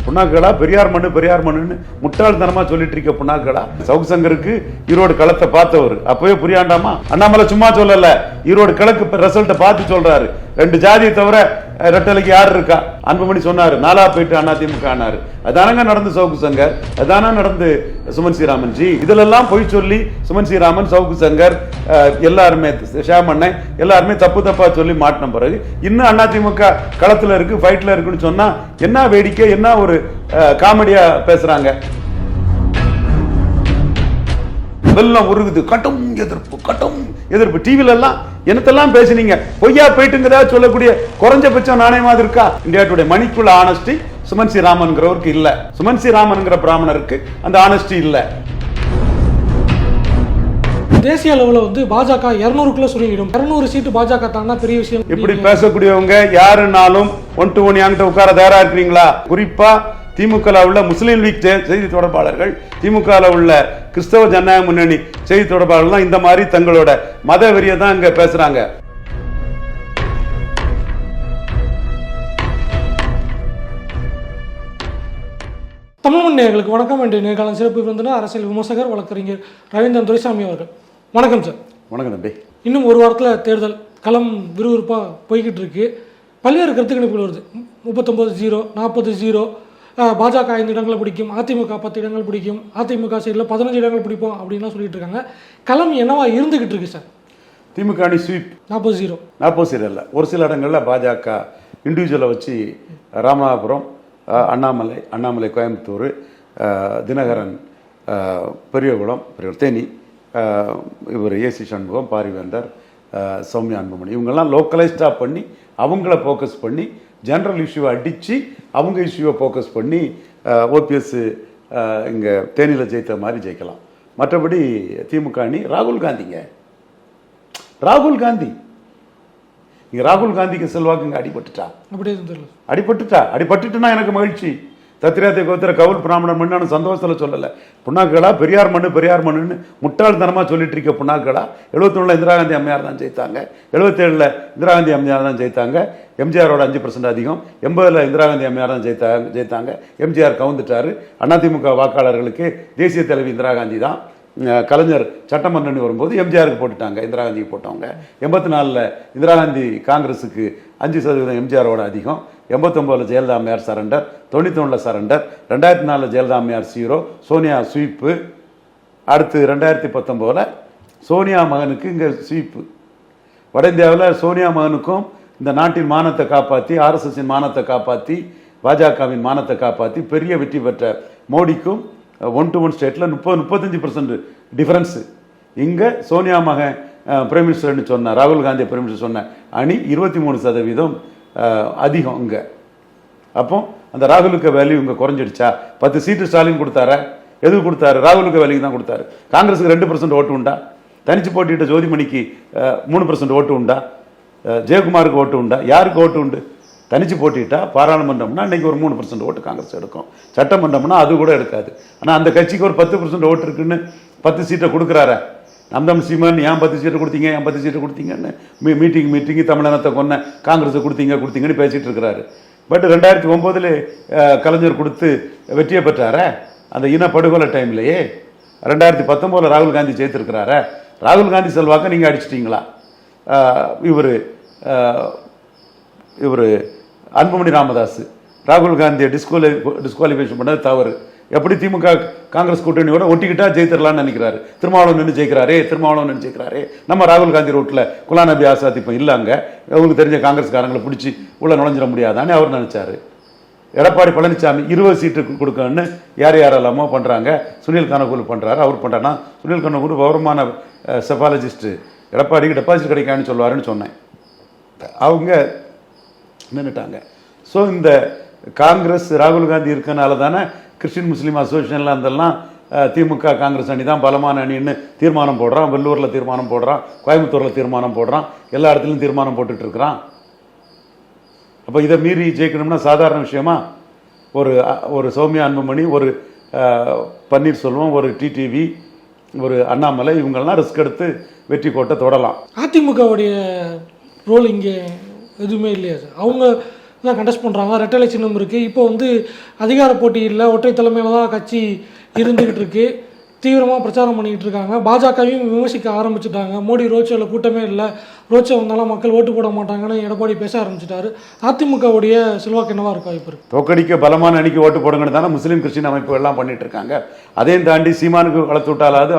புண்ணாக்கடா பெரியார் மண்ணுன்னு முட்டாள்தனமா சொல்லிட்டு இருக்க புண்ணாக்கடா. சவுக்கு சங்கருக்கு ஈரோடு களத்தை பார்த்தவர் அப்பவே புரியாண்டாமா? அண்ணாமலை சும்மா சொல்லல, ஈரோடு கிழக்கு ரிசல்ட்டை பார்த்து சொல்றாரு. 2 ஜாதியை தவிர ரெட்டலைக்கு யார் இருக்கா? அன்புமணி சொன்னாரு, நாலா போயிட்டு அதிமுக ஆனாரு. அதானங்க நடந்து சவுக்கு சங்கர், அதான நடந்து சுமன் ஸ்ரீராமன் ஜி. இதுல எல்லாம் போய் சொல்லி சுமன் ஸ்ரீராமன், சவுக்கு சங்கர் எல்லாருமே, ஷியாமண்ணன் எல்லாருமே தப்பா சொல்லி மாட்டின பிறகு இன்னும் அதிமுக களத்துல இருக்கு, ஃபைட்ல இருக்குன்னு சொன்னா என்ன வேடிக்கை, என்ன ஒரு காமெடியா பேசுறாங்க. வெள்ளம் உருகுது, கட்டும் எதிர்ப்பு டிவில எல்லாம் என்னத்தெல்லாம் பேசினீங்க, பொய்யா போயிட்டுங்கிறதா சொல்லக்கூடிய குறைஞ்சபட்சம் நாணயமாவது இருக்கா? இந்தியா டுடே மணிக்குள்ள ஆனஸ்டி சுமன் ஸ்ரீராமன்கிறவருக்கு இல்ல, சுமன் ஸ்ரீராமன்கிற பிராமணருக்கு அந்த ஆனஸ்டி இல்ல. தேசிய அளவில் வந்து பாஜக 200க்குள்ள சொல்லிடும், 200 சீட்டு பாஜக தானா பெரிய விஷயம். இப்படி பேசக்கூடியவங்க யாருனாலும் 1 to 1 என்கிட்ட உட்கார தயாரா இருக்கிறீங்களா? குறிப்பா திமுக உள்ள முஸ்லீம் லீக் செய்தி தொடர்பாளர்கள், திமுக உள்ள கிறிஸ்தவ ஜனநாயக முன்னணி செய்தி தொடர்பாளர்கள் இந்த மாதிரி தங்களோட மத வெறியை தான் இங்க பேசுறாங்க. தமிழ் நேயர்களுக்கு வணக்கம். இன்றைய நேர்காணல் சிறப்பு விருந்தினர் அரசியல் விமர்சகர் வழக்கறிஞர் ரவீந்திரன் துரைசாமி அவர்கள். வணக்கம் சார். வணக்கம் தம்பி. இன்னும் ஒரு வாரத்தில் தேர்தல் களம் விறுவிறுப்பாக போய்கிட்டு இருக்கு. பல்வேறு கருத்து கணிப்புகள் வருது. 39-0, 40-0, பாஜக 5 இடங்களை பிடிக்கும், அதிமுக 10 இடங்கள் பிடிக்கும், அதிமுக சைடில் 15 இடங்கள் பிடிப்போம் அப்படின்லாம் சொல்லிட்டு இருக்காங்க. களம் என்னவா இருந்துகிட்டு இருக்கு சார்? திமுக அணி ஸ்வீப் 40-0 இல்லை, ஒரு சில இடங்கள்ல பாஜக இண்டிவிஜுவலை வச்சு ராமநாதபுரம், அண்ணாமலை கோயம்புத்தூர், தினகரன் பெரியகுளம், தேனி, இவர் ஏசி சண்முகம், பாரிவேந்தர், சௌமியா அன்புமணி இவங்கெல்லாம் லோக்கலைஸ்டாக பண்ணி அவங்கள ஃபோக்கஸ் பண்ணி ஜெனரல் இஷ்யூவை அடித்து அவங்க இஷ்யூவை ஃபோக்கஸ் பண்ணி ஓபிஎஸ் இங்கே தேனியில் ஜெயித்த மாதிரி ஜெயிக்கலாம். மற்றபடி திமுக அணி ராகுல் காந்தி இங்கே ராகுல் காந்திக்கு செல்வாக்கு இங்கே அடிபட்டுட்டா எனக்கு மகிழ்ச்சி. தத்திராத்தை கோத்திர கவுல் பிராமணர் மண்ணு சந்தோஷத்தில் சொல்லலை. புண்ணாக்கடா பெரியார் மண்ணுன்னு முட்டாள்தனமாக சொல்லிட்டு இருக்க புண்ணாக்கடா. 71 இந்திரா காந்தி அம்மையார் தான் ஜெயித்தாங்க, 77 இந்திரா காந்தி அம்மையார் தான் ஜெயித்தாங்க, எம்ஜிஆரோட 5% அதிகம், 80 இந்திரா காந்தி அம்மையார் தான் ஜெயித்தாங்க. எம்ஜிஆர் கவுந்துட்டாரு. அதிமுக வாக்காளர்களுக்கு தேசிய தலைவி இந்திரா காந்தி தான். கலைஞர் சட்டமன்றம்னு வரும்போது எம்ஜிஆருக்கு போட்டுட்டாங்க, இந்திரா காந்திக்கு போட்டவங்க. 84 இந்திரா காந்தி காங்கிரஸுக்கு 5% எம்ஜிஆரோட அதிகம், 89 ஜெயலலிதா அம்மையார் சரண்டர், 91 சரண்டர், 2004 ஜெயலலிதா அம்மையார் 0, சோனியா ஸ்வீப்பு. அடுத்து 2019 சோனியா மகனுக்கு இங்கே ஸ்வீப்பு. வட இந்தியாவில் சோனியா மகனுக்கும் இந்த நாட்டின் மானத்தை காப்பாற்றி, ஆர்எஸ்எஸின் மானத்தை காப்பாற்றி, பாஜகவின் மானத்தை காப்பாற்றி பெரிய வெற்றி பெற்ற மோடிக்கும் 1 to 1 ஸ்டேட்டில் 30-35% டிஃபரன்ஸு. இங்கே சோனியா மகன் பிரைம் மினிஸ்டர்னு சொன்ன, ராகுல் காந்தி பிரைம் மினிஸ்டர் சொன்ன அணி 23% அதிகம் இங்கே. அப்போ அந்த ராகுலுக்கு வேல்யூ இங்கே குறைஞ்சிடுச்சா? 10 சீட்டு ஸ்டாலின் கொடுத்தாரா? எதுக்கு கொடுத்தாரு? ராகுலுக்கு வேல்யூக்கு தான் கொடுத்தாரு. காங்கிரஸுக்கு 2% ஓட்டு உண்டா? தனிச்சு போட்டிட்ட ஜோதிமணிக்கு 3% ஓட்டு உண்டா? ஜெயக்குமாருக்கு ஓட்டு உண்டா? யாருக்கு ஓட்டு உண்டு? தனிச்சு போட்டிட்டா பாராளுமன்றம்னா இன்னைக்கு ஒரு 3% ஓட்டு காங்கிரஸ் எடுக்கும், சட்டமன்றம்னா அது கூட எடுக்காது. ஆனால் அந்த கட்சிக்கு ஒரு 10% ஓட்டு இருக்குன்னு 10 சீட்டை கொடுக்குறாரா? நம்தம் சீமான் ஏன் 10 சீட்டு கொடுத்தீங்க, ஏன் 10 சீட்டு கொடுத்தீங்கன்னு மீட்டிங்கு தமிழனத்தை கொன்ன காங்கிரஸை கொடுத்தீங்கன்னு பேசிட்டு இருக்கிறாரு. பட் 2009 கலைஞர் கொடுத்து வெற்றியை பெற்றார அந்த இனப்படுகொலை டைம்லையே. 2019 ராகுல் காந்தி ஜெயித்திருக்கிறார. ராகுல் காந்தி செல்வாக்க நீங்கள் அடிச்சிட்டிங்களா? இவர் அன்புமணி ராமதாஸ் ராகுல் காந்தியை டிஸ்குவாலிஃபிகேஷன் பண்ணது தவறு. எப்படி திமுக காங்கிரஸ் கூட்டணியோட ஒட்டிக்கிட்டா ஜெயித்திரலான்னு நினைக்கிறாரு. திருமாவளவன் நின்று ஜெயிக்கிறாரே. நம்ம ராகுல் காந்தி ரோட்டில் குலாம் நபி ஆசாத் இப்போ இல்லைங்க, அவங்களுக்கு தெரிஞ்ச காங்கிரஸ்காரங்களை பிடிச்சி உள்ள நுழைஞ்சிட முடியாதான்னு அவர் நினைச்சாரு. எடப்பாடி பழனிசாமி 20 சீட்டு கொடுக்கணும்னு யாரெல்லாமோ பண்ணுறாங்க. சுனில் கனகூர் பண்ணுறாரு. அவர் பண்ணுறாருன்னா சுனில் கனகூர் கௌரவமான செஃபாலஜிஸ்ட்டு, எடப்பாடிக்கு டெபாசிட் கிடைக்கான்னு சொல்லுவாருன்னு சொன்னேன். அவங்க நின்றுட்டாங்க. ஸோ இந்த காங்கிரஸ் ராகுல் காந்தி இருக்கனால தானே கிறிஸ்டின் முஸ்லீம் அசோசியேஷன்ல அதெல்லாம் திமுக காங்கிரஸ் அணி தான் பலமான அணின்னு தீர்மானம் போடுறான். வெள்ளூரில் தீர்மானம் போடுறான், கோயம்புத்தூரில் தீர்மானம் போடுறான், எல்லா இடத்துலையும் தீர்மானம் போட்டுட்டு இருக்கிறான். அப்போ இதை மீறி ஜெயிக்கணும்னா சாதாரண விஷயமா? ஒரு சௌமியா அன்புமணி, ஒரு பன்னீர்செல்வம், ஒரு டிடிவி, ஒரு அண்ணாமலை இவங்கெல்லாம் ரிஸ்க் எடுத்து வெற்றி கோட்டை தொடலாம். அதிமுகவுடைய ரோல் இங்கே எதுவுமே இல்லையா சார்? அவங்க தான் கண்டெஸ்ட் பண்ணுறாங்க. ரெட்டலை சின்னம் இருக்குது. இப்போ வந்து அதிகார போட்டியில் ஒற்றை தலைமையில் தான் கட்சி இருந்துக்கிட்டு இருக்கு. தீவிரமாக பிரச்சாரம் பண்ணிக்கிட்டு இருக்காங்க. பாஜகவையும் விமர்சிக்க ஆரம்பிச்சுட்டாங்க. மோடி ரோட்ஷோவில் கூட்டமே இல்லை, ரோட்ஷோ வந்தாலும் மக்கள் ஓட்டு போட மாட்டாங்கன்னு எடப்பாடி பேச ஆரம்பிச்சிட்டாரு. அதிமுகவுடைய செல்வாக்கு என்னவா இருக்கும் வாய்ப்பு இருக்கு? தோக்கடிக்க பலமான அணிக்கு ஓட்டு போடுங்கன்னு தானே முஸ்லீம் கிறிஸ்டின் அமைப்பு எல்லாம் பண்ணிட்டு இருக்காங்க. அதையும் தாண்டி சீமானுக்கு வளர்த்து விட்டாலாவது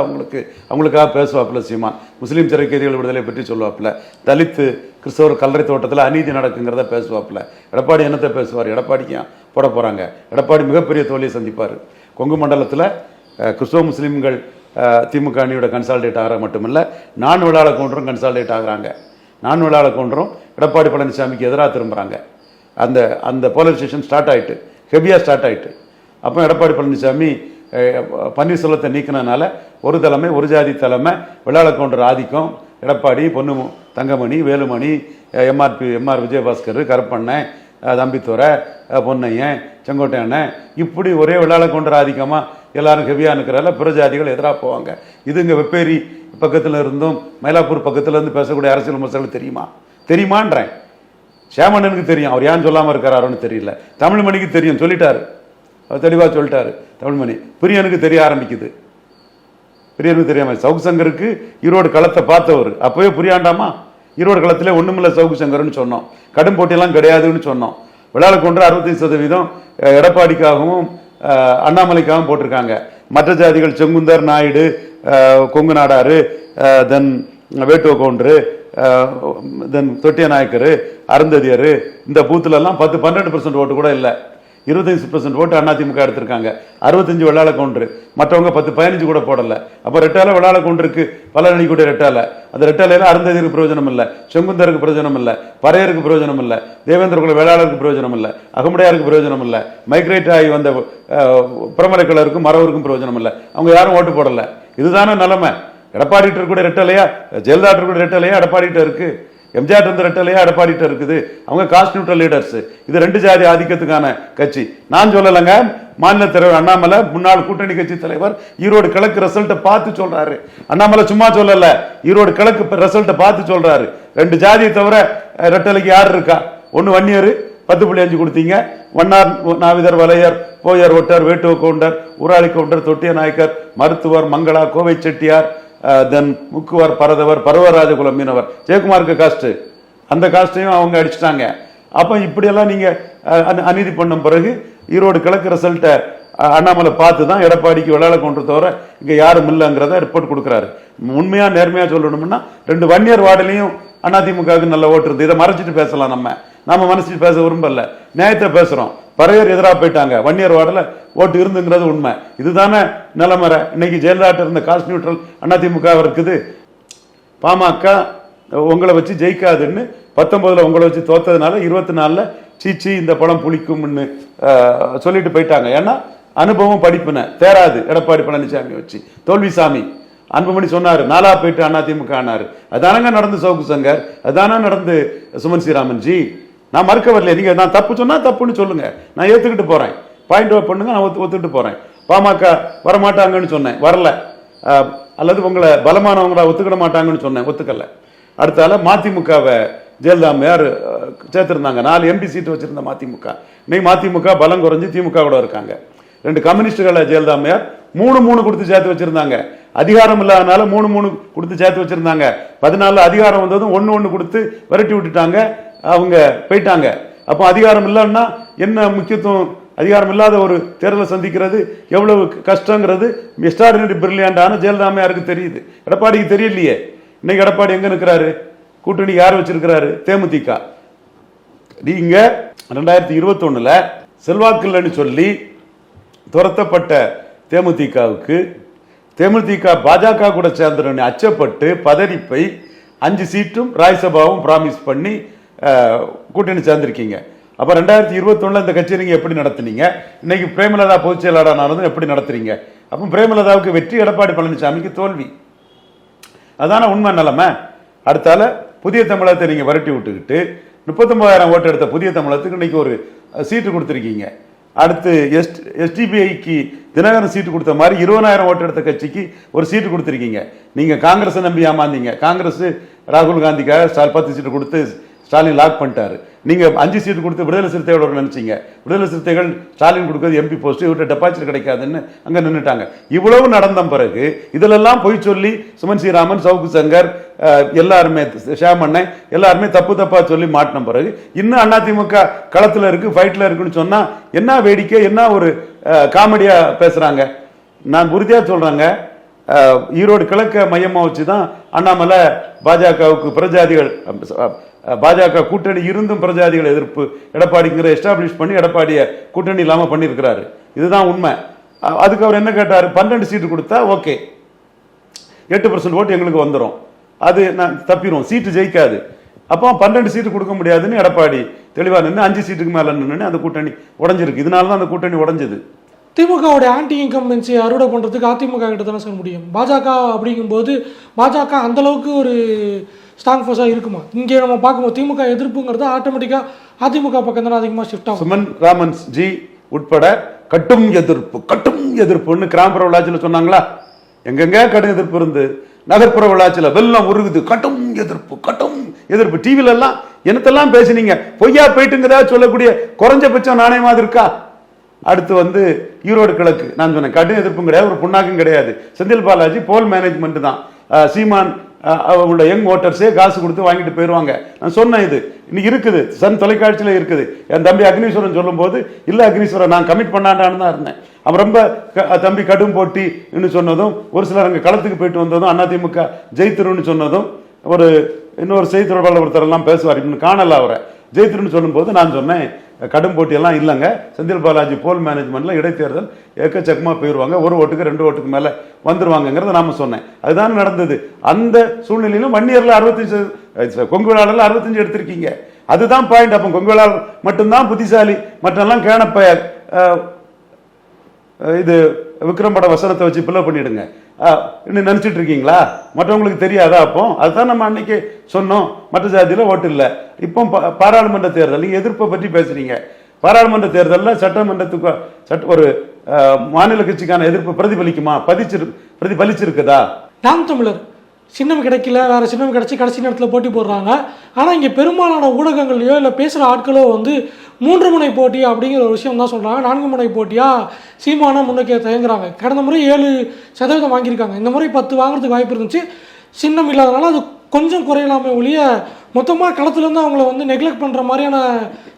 அவங்களுக்காக பேசுவாப்புல சீமான். முஸ்லீம் சிறை கைதிகள் விடுதலை பற்றி சொல்லுவாப்புல. தலித்து கிறிஸ்தவர் கல்லறை தோட்டத்தில் அநீதி நடக்குங்கிறத பேசுவாப்புல. எடப்பாடி என்னத்தை பேசுவார்? எடப்பாடிக்கு போட போகிறாங்க. எடப்பாடி மிகப்பெரிய தோல்வியை சந்திப்பார். கொங்கு மண்டலத்தில் கிறிஸ்தவ முஸ்லீம்கள் திமுக அணியோட கன்சால்டேட் ஆகிற மட்டுமில்லை, நான் விழாவில் கவுண்டரும் கன்சால்டேட் ஆகுறாங்க. நான் விழாவில் கவுண்டரும் எடப்பாடி பழனிசாமிக்கு எதிராக திரும்புகிறாங்க. அந்த போலரைசேஷன் ஸ்டார்ட் ஆகிட்டு, ஹெவியாக ஸ்டார்ட் ஆகிட்டு. அப்போ எடப்பாடி பழனிசாமி பன்னீர்செல்வத்தை நீக்கினதுனால ஒரு தலைமை, ஒரு ஜாதி தலைமை, விழாவில் கவுண்டர் ஆதிக்கம், எடப்பாடி, பொன்னு தங்கமணி, வேலுமணி, எம்ஆர் விஜயபாஸ்கர், கருப்பண்ணன், தம்பித்துறை, பொன்னையன், செங்கோட்டை அண்ணன், இப்படி ஒரே விழாவில் கவுண்டர் ஆதிக்கமாக எல்லாரும் ஹெவியாக இருக்கிறதால பிற ஜாதிகள் எதிராக போவாங்க. இது இங்கே வெப்பேரி பக்கத்தில் இருந்தும் மயிலாப்பூர் பக்கத்தில் இருந்து பேசக்கூடிய அரசியல் விமர்சகர்கள் தெரியுமான்றேன். சேமண்ணனுக்கு தெரியும், அவர் ஏன் சொல்லாமல் இருக்கிறாரோன்னு தெரியல. தமிழ்மணிக்கு தெரியும், சொல்லிட்டாரு, அவர் தெளிவாக சொல்லிட்டாரு. தமிழ்மணி பிரியனுக்கு தெரிய ஆரம்பிக்குது. பிரியனுக்கு தெரியாமல் சவுக்கு சங்கருக்கு ஈரோடு களத்தை பார்த்தவர் அப்போவே புரியாண்டாமா? ஈரோடு களத்திலே ஒன்றுமில்லை சவுக்கு சங்கர்னு சொன்னோம். கடும் போட்டியெல்லாம் கிடையாதுன்னு சொன்னோம். விழாவில் கொண்டு 65% எடப்பாடிக்காகவும் அண்ணாமலைக்காகவும் போட்டிருக்காங்க. மற்ற ஜாதிகள் செங்குந்தர், நாயுடு, கொங்கு நாடாரு, தென் வேட்டுவ கவுண்டரு, தென் தொட்டிய நாயக்கர், அருந்ததியர், இந்த பூத்துலலாம் 10-12% ஓட்டு கூட இல்லை. 25% ஓட்டு அதிமுக எடுத்திருக்காங்க. 65 வெள்ளாள கவுண்டரு, மற்றவங்க 10-15 கூட போடலை. அப்போ ரெட்டால வெள்ளாள கவுண்டருக்கு பல அணிக்கூடிய ரெட்டால. அந்த ரெட்டாலையில் அருந்ததியருக்கு பிரயோஜனம் இல்லை, செங்குந்தருக்கு பிரயோஜனம் இல்லை, பறையருக்கு பிரயோஜனம் இல்லை, தேவேந்திர குல வேளாளருக்கு பிரயோஜனம் இல்லை, அகமுடையாருக்கு பிரயோஜனம் இல்லை, மைக்ரேட் ஆகி வந்த பிரமலைக்கலருக்கும் மறவருக்கும் பிரயோஜனம் இல்லை. அவங்க யாரும் ஓட்டு போடலை. இதுதானே நிலைமை. எடப்பாடிட்டு கூட ரெட்டலையா, ஜெயலலிதா கூட ரெட்டலையா, எடப்பாடிட்ட இருக்கு. எம்ஜிஆர் இருந்த ரெட்டலையா, எடப்பாடிட்ட இருக்குது. அவங்க காஸ்ட் நியூட்ரல் லீடர்ஸ். இது 2 ஜாதி ஆதிக்கத்துக்கான கட்சி. நான் சொல்லலைங்க, மாநில தலைவர் அண்ணாமலை, முன்னாள் கூட்டணி கட்சி தலைவர், ஈரோடு கிழக்கு ரிசல்ட்டை பார்த்து சொல்றாரு. அண்ணாமலை சும்மா சொல்லல, ஈரோடு கிழக்கு ரிசல்ட்டை பார்த்து சொல்றாரு. 2 ஜாதியை தவிர ரெட்டலைக்கு யார் இருக்கா? ஒன்று வன்னியர் 10.5 கொடுத்தீங்க, வண்ணார், நாவிதர், வலையர், போயர், ஒட்டர், வேட்டுவ கவுண்டர், ஊராளி கவுண்டர், தொட்டிய நாயக்கர், மருத்துவர், மங்களா, கோவை செட்டியார், தென் முக்குவர், பரதவர், பருவராஜகுலம் மீனவர், ஜெயக்குமாருக்கு காஸ்ட், அந்த காஸ்ட்டையும் அவங்க அடிச்சுட்டாங்க. அப்போ இப்படியெல்லாம் நீங்கள் அநீதி பண்ண பிறகு ஈரோடு கிழக்கு ரிசல்ட்டை அண்ணாமலை பார்த்து தான் எடப்பாடிக்கு விளையாட கொண்டு தவிர இங்கே யாரும் இல்லைங்கிறத ரிப்போர்ட் கொடுக்குறாரு. உண்மையாக நேர்மையாக சொல்லணும்னா 2 வன்னியர் வார்டுலையும் அதிமுகவுக்கு நல்ல ஓட்டு இருந்து. இதை மறைச்சிட்டு பேசலாம். நம்ம மனசிட்டு பேச விரும்பல, நியாயத்தை பேசுகிறோம். பறையர் எதிராக போயிட்டாங்க, வன்னியர் வார்டில் ஓட்டு இருந்துங்கிறது உண்மை. இதுதானே நிலைமறை. இன்னைக்கு ஜெயலலிதா இருந்த காஸ்ட் நியூட்ரல் அதிமுக இருக்குது. பாமக உங்களை வச்சு ஜெயிக்காதுன்னு 19 உங்களை வச்சு தோத்ததுனால 24 சீச்சி இந்த பழம் புளிக்கும்னு சொல்லிட்டு போயிட்டாங்க. ஏன்னா அனுபவம் படிப்புன தேராது. எடப்பாடி பழனிசாமி வச்சு தோல்விசாமி அன்புமணி சொன்னார், 4 போயிட்டு அதிமுக ஆனார். அதானங்க நடந்து சவுக்கு சங்கர், அதானே நடந்து சுமன் ஸ்ரீராமன்ஜி. நான் மறுக்க வரல. நீங்க நான் தப்பு சொன்னா தப்புன்னு சொல்லுங்க, நான் ஏத்துக்கிட்டு போறேன். பாயிண்ட் அவுட் பண்ணுங்க, நான் ஒத்துக்கிட்டு போறேன். பாமக வரமாட்டாங்கன்னு சொன்னேன், வரல. அல்லது உங்களை பலமானவங்களா ஒத்துக்கிட மாட்டாங்கன்னு சொன்னேன், ஒத்துக்கல. அடுத்தால மதிமுகவை ஜெயலலிதா அம்மையார் சேர்த்திருந்தாங்க. 4 எம்பி சீட்டு வச்சிருந்த மதிமுக. இன்னைக்கு மதிமுக பலம் குறைஞ்சு திமுக கூட இருக்காங்க. 2 கம்யூனிஸ்டுகளை ஜெயலலிதா அம்மையார் 3 கொடுத்து சேர்த்து வச்சிருந்தாங்க. அதிகாரம் இல்லாதனால 3 கொடுத்து சேர்த்து வச்சிருந்தாங்க. 14 அதிகாரம் வந்ததும் 1 கொடுத்து விரட்டி விட்டுட்டாங்க, அவங்க போயிட்டாங்க. அப்போ அதிகாரம் இல்லைன்னா என்ன முக்கியத்துவம்? அதிகாரம் இல்லாத ஒரு தேர்தலை சந்திக்கிறது எவ்வளவு கஷ்டங்கிறது எக்ஸ்ட்ராடினரி பிரில்லியண்டான ஜெயலலிதா அம்மையாருக்கு தெரியுது. எடப்பாடிக்கு தெரியலையே. இன்னைக்கு எடப்பாடி எங்க நிற்கிறாரு? கூட்டணி யார் வச்சிருக்கிறாரு? தேமுதிக. நீங்க 2021 செல்வாக்கு இல்லைன்னு சொல்லி துரத்தப்பட்ட தேமுதிக பாஜக கூட சேர்ந்து அச்சப்பட்டு பதறிப்பை 5 சீட்டும் ராஜ்யசபாவும் பிராமிஸ் பண்ணி கூட்டணி சேர்ந்திருக்கீங்க. அப்போ 2021 இந்த கட்சியை நீங்க எப்படி நடத்துனீங்க? இன்னைக்கு பிரேமலதா பொதுச் செயலாளர் எப்படி நடத்துறீங்க? அப்போ பிரேமலதாவுக்கு வெற்றி, எடப்பாடி பழனிசாமிக்கு தோல்வி. அதான உண்மை நிலைமை. அடுத்தால புதிய தமிழகத்தை நீங்க விரட்டி விட்டுக்கிட்டு 39,000 ஓட்டு எடுத்த புதிய தமிழகத்துக்கு இன்னைக்கு ஒரு சீட்டு கொடுத்துருக்கீங்க. அடுத்து எஸ்டிபிஐக்கு தினகரன் சீட்டு கொடுத்த மாதிரி 20,000 ஓட்டு எடுத்த கட்சிக்கு ஒரு சீட்டு கொடுத்துருக்கீங்க. நீங்க காங்கிரஸ் நம்பி ஏமாந்தீங்க. காங்கிரஸ் ராகுல் காந்திக்காக 10 சீட்டு கொடுத்து ஸ்டாலின் லாக் பண்ணிட்டாரு. நீங்கள் 5 சீட்டு கொடுத்து விடுதலை சிறுத்தைகளோட நினைச்சீங்க. விடுதலை சிறுத்தைகள் ஸ்டாலின் கொடுக்குறது எம்பி போஸ்ட், இவர்கிட்ட டெபாசிட் கிடைக்காதுன்னு அங்கே நின்றுட்டாங்க. இவ்வளவு நடந்த பிறகு இதிலெல்லாம் பொய் சொல்லி சுமன் ஸ்ரீராமன், சவுக்கு சங்கர், எல்லாருமே ஷியாமண்ணை எல்லாருமே தப்பா சொல்லி மாட்டின பிறகு இன்னும் அதிமுக களத்தில் இருக்கு, ஃபைட்டில் இருக்குன்னு சொன்னா என்ன வேடிக்கை, என்ன ஒரு காமெடியா பேசுறாங்க. நான் உறுதியா சொல்றேங்க, ஈரோடு கிழக்க மையமா வச்சுதான் அண்ணாமலை பாஜகவுக்கு பிரஜாதிகள், பாஜக கூட்டணி இருந்தும் பிரஜாதிகள் எதிர்ப்பு எடப்பாடிங்கிற எஸ்டாப்ளிஷ் பண்ணி எடப்பாடியை கூட்டணி இல்லாம பண்ணியிருக்கிறாரு. இதுதான் உண்மை. அதுக்கு அவர் என்ன கேட்டார், 12 சீட்டு கொடுத்தா ஓகே, 8% ஓட்டு எங்களுக்கு வந்துடும், அது நான் தப்பிடும், சீட்டு ஜெயிக்காது. அப்போ 12 சீட்டு கொடுக்க முடியாதுன்னு எடப்பாடி தெளிவா நின்று 5 சீட்டுக்கு மேல நின்று அந்த கூட்டணி உடஞ்சிருக்கு. இதனால தான் அந்த கூட்டணி உடஞ்சது. திமுகவுடைய ஆன்டி இன்கம்பன்சி அறுவடை பண்ணுறதுக்கு அதிமுக கிட்ட தானே சொல்ல முடியும். பாஜக அப்படிங்கும்போது பாஜக அந்தளவுக்கு ஒரு ஸ்ட்ராங் ஃபோர்ஸாக இருக்குமா? இங்கே நம்ம பார்க்கும்போது திமுக எதிர்ப்புங்கிறது ஆட்டோமேட்டிக்காக அதிமுக பக்கம் தானே அதிகமாக ஷிஃப்ட் ஆகும். சுமன் ராமன் ஜி உட்பட கட்டும் எதிர்ப்புன்னு கிராமப்புற உள்ளாட்சியில் சொன்னாங்களா? எங்கெங்க கடும் எதிர்ப்பு இருந்து, நகர்ப்புற உள்ளாட்சியில் வெள்ளம் உருகுது, கட்டும் எதிர்ப்பு. டிவில எல்லாம் என்னத்தெல்லாம் பேசினீங்க, பொய்யா போயிட்டுங்கிறதா சொல்லக்கூடிய குறைஞ்சபட்சம் நாணயமாக இருக்கா? அடுத்து ஈரோடு கிழக்கு நான் சொன்னேன், கடும் எதிர்ப்பும் கிடையாது, ஒரு புண்ணாக்கும் கிடையாது. செந்தில் பாலாஜி போல் மேனேஜ்மெண்ட் தான். சீமான் அவங்களோட யங் ஓட்டர்ஸே காசு கொடுத்து வாங்கிட்டு போயிடுவாங்க. நான் சொன்னேன், இது இன்னைக்கு இருக்குது, சன் தொலைக்காட்சியில் இருக்குது. என் தம்பி அக்னீஸ்வரன் சொல்லும் போது இல்ல அக்னீஸ்வரன் நான் கமிட் பண்ணாண்டான்னு தான் இருந்தேன். அவன் ரொம்ப தம்பி கடும் போட்டி சொன்னதும், ஒரு சிலர் அங்கே களத்துக்கு போயிட்டு வந்ததும், அதிமுக ஜெயித்திருன்னு சொன்னதும், இன்னொரு செய்தி தொடர்பாளர் ஒருத்தர் எல்லாம் பேசுவார், இன்னும் காணல அவரை, ஜெயித்திருன்னு சொல்லும் போது நான் சொன்னேன், கடும் போட்டியெல்லாம் இல்லைங்க, செந்தில் பாலாஜி போல் மேனேஜ்மெண்ட்ல இடைத்தேர்தல் எக்கச்சக்கமா போயிடுவாங்க, 1 ஓட்டுக்கு 2 ஓட்டுக்கு மேல வந்துருவாங்கிறத நாம சொன்னேன். அதுதான் நடந்தது. அந்த சூழ்நிலையிலும் வன்னியர்ல 65, கொங்கு வேளாளர்ல 65 எடுத்திருக்கீங்க. அதுதான் பாயிண்ட். அப்போ கொங்கு வேளாளர் மட்டும்தான் புத்திசாலி, மற்றெல்லாம் கேணப்ப இது விக்ரம் பட வசனத்தை வச்சு பிள்ளை பண்ணிடுங்க இன்னும் நினைச்சிட்டு இருக்கீங்களா? மற்றவங்களுக்கு தெரியாதா? அப்போ அதுதான் நம்ம அன்னைக்கு சொன்னோம், மற்ற ஜாதியில ஓட்டு இல்லை. இப்போ பாராளுமன்ற தேர்தல் நீங்க எதிர்ப்பை பற்றி பேசுறீங்க. பாராளுமன்ற தேர்தலில் சட்டமன்றத்துக்கு ஒரு மாநில கட்சிக்கான எதிர்ப்பு பிரதிபலிக்குமா? பிரதிபலிச்சிருக்குதா? நாம் தமிழர் சின்னம் கிடைக்கல, வேற சின்னம் கிடைச்சி கடைசி நேரத்தில் போட்டி போடுறாங்க. ஆனால் இங்கே பெரும்பாலான ஊடகங்கள்லையோ இல்லை பேசுகிற ஆட்களோ 3 முனை போட்டி அப்படிங்கிற ஒரு விஷயம் தான் சொல்கிறாங்க. 4 முனை போட்டியாக சீமானா முன்னோக்கி தயங்குறாங்க. கடந்த முறை 7% வாங்கியிருக்காங்க, இந்த முறை 10 வாங்குறதுக்கு வாய்ப்பு இருந்துச்சு. சின்னம் இல்லாதனால அது கொஞ்சம் குறையலாமே ஒழிய மொத்தமாக களத்துலேருந்து அவங்கள நெக்லெக்ட் பண்ணுற மாதிரியான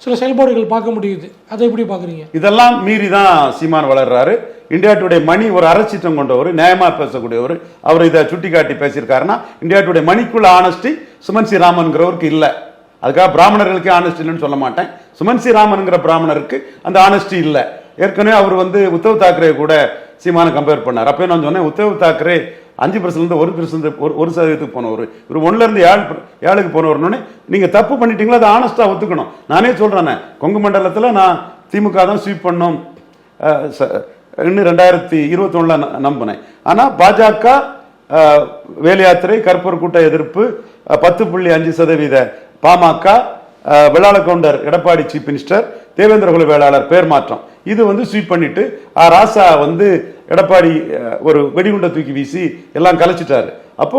சில செயல்பாடுகள் பார்க்க முடியுது. அதை எப்படி பார்க்குறீங்க? இதெல்லாம் மீறி தான் சீமான் வளர்றாரு. இந்தியா டுடே மணி ஒரு அறச்சீற்றம் கொண்டவர், நியாயமா பேசக்கூடியவர். அவர் இதை சுட்டி காட்டி பேசியிருக்காருன்னா, இந்தியா டுடே மணிக்குள்ள ஆனஸ்டி சுமன் ஸ்ரீராமன்கிறவருக்கு இல்லை. அதுக்காக பிராமணர்களுக்கு ஆனஸ்டி இல்லைன்னு சொல்ல மாட்டேன். சுமன் ஸ்ரீராமன்கிற பிராமணருக்கு அந்த ஆனஸ்டி இல்லை. ஏற்கனவே அவர் உத்தவ் தாக்கரே கூட சீமான கம்பேர் பண்ணார். அப்போ நான் சொன்னேன், உத்தவ் தாக்கரே 5% 1% போனவர், இவர் 1லேருந்து 7க்கு போனவர்னு நீங்க தப்பு பண்ணிட்டீங்களா? அதை ஆனஸ்டா ஒத்துக்கணும். நானே சொல்றேன், கொங்கு மண்டலத்தில் நான் திமுக தான் ஸ்வீப் பண்ணோம் இன்னும் 2021 நம்பினேன். ஆனா பாஜக வேலை யாத்திரை, கற்பூர் கூட்ட எதிர்ப்பு, 10.5% பாமக, வெள்ளாள கவுண்டர் எடப்பாடி சீஃப் மினிஸ்டர், தேவேந்திரகுல வேளாளர் பேர் மாற்றம், இது ஸ்வீப் பண்ணிட்டு ராசா எடப்பாடி ஒரு வெடிகுண்டை தூக்கி வீசி எல்லாம் கலைச்சிட்டாரு. அப்போ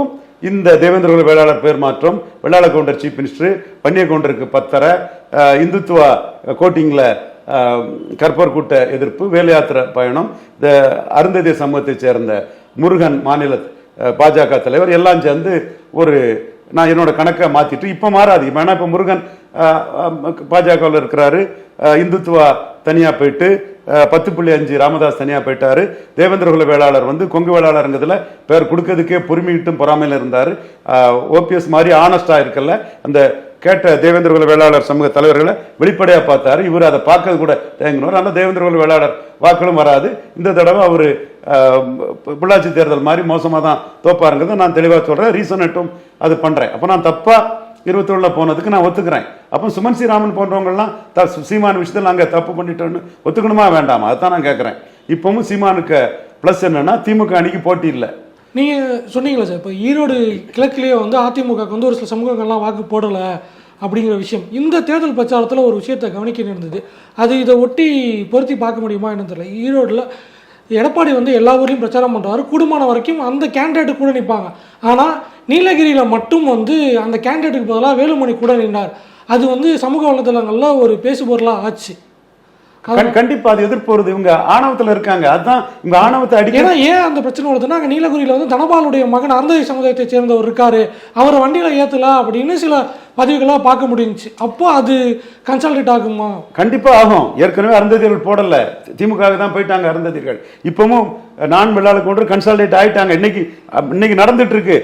இந்த தேவேந்திரகுல வேளாளர் பேர் மாற்றம், வெள்ளாள கவுண்டர் சீஃப் மினிஸ்டர், பன்னிய கவுண்டருக்கு 10.5, இந்துத்துவா கோட்டிங்ல கற்பூர் கூட்ட எதிர்ப்பு, வேலை யாத்திரை பயணம், இந்த அருந்ததிய சமூகத்தை சேர்ந்த முருகன் மாநில பாஜக தலைவர் எல்லாம் சேர்ந்து நான் என்னோட கணக்கை மாத்திட்டு இப்ப மாறாது. ஏன்னா இப்ப முருகன் பாஜகவில் இருக்கிறாரு, இந்துத்துவா தனியா போயிட்டு 10.5 ராமதாஸ் தனியா போயிட்டாரு. தேவேந்திரகுல வேளாளர் கொங்கு வேளாளருங்கிறதுல பேர் கொடுக்கறதுக்கே பொறுமையிட்டும் பொறாமையில இருந்தாரு. ஓபிஎஸ் மாதிரி ஆனஸ்டா இருக்கல, அந்த கேட்ட தேவேந்திரகுல வேளாளர் சமூக தலைவர்களை வெளிப்படையா பார்த்தாரு. இவர் அதை பார்க்கறது கூட தேங்கினார். ஆனால் தேவேந்திரகுல வேளாளர் வாக்களும் வராது. இந்த தடவை அவரு உள்ளாட்சி தேர்தல் மாதிரி மோசமா தான் தோப்பாருங்கிறத நான் தெளிவா சொல்றேன். ரீசனட்டும் அது பண்றேன். அப்ப நான் தப்பா 21 போனதுக்கு நான் ஒத்துக்கிறேன். அப்போ சுமன் ஸ்ரீராமன் போன்றவங்கலாம் சீமான் விஷயத்தில் நாங்க தப்பு பண்ணிட்டோன்னு ஒத்துக்கணுமா வேண்டாமா? அதுதான் நான் கேட்கிறேன். இப்பவும் சீமானுக்கு பிளஸ் என்னன்னா, திமுக அணிக்கு போட்டி இல்லை. நீங்கள் சொன்னீங்களா சார், இப்போ ஈரோடு கிழக்கிலேயே அதிமுகவுக்கு ஒரு சில சமூகங்கள்லாம் வாக்கு போடலை அப்படிங்கிற விஷயம் இந்த தேர்தல் பிரச்சாரத்தில் ஒரு விஷயத்தை கவனிக்க இருந்தது. அது இதை ஒட்டி பொருத்தி பார்க்க முடியுமா என்னன்னு தெரியல. ஈரோடில் எடப்பாடி எல்லா ஊர்லேயும் பிரச்சாரம் பண்ணுறாரு, கூடுமான வரைக்கும் அந்த கேண்டிடேட்டு கூட நிற்பாங்க. ஆனால் நீலகிரியில் மட்டும் அந்த கேண்டிடேட்டுக்கு பதிலாக வேலுமணி கூட நின்றார். அது வந்து சமூக வலைதளங்களில் ஒரு பேசுபொருளாக ஆச்சு. கண்டிப்பா அது எதிர்ப்பு வருது. இவங்க ஆணவத்துல இருக்காங்க. அதுதான் இவங்க ஆணவத்தை ஏன்னா ஏன் அந்த பிரச்சனை வருதுன்னா, அங்கே நீலகிரியில் வந்து தனபாலுடைய மகன் அருந்ததி சமுதாயத்தை சேர்ந்தவர் இருக்காரு, அவரை வண்டியில் ஏற்றலாம் அப்படின்னு சில பதிவுகளாக பார்க்க முடிஞ்சிச்சு. அப்போ அது கன்சால்டேட் ஆகுமா? கண்டிப்பா ஆகும். ஏற்கனவே அருந்ததிகள் போடல, திமுக தான் போயிட்டாங்க அருந்ததிகள். இப்பவும் நான் வெள்ளாளர் கொண்டு கன்சால்டேட் ஆயிட்டாங்க. இன்னைக்கு நடந்துட்டு இருக்கு.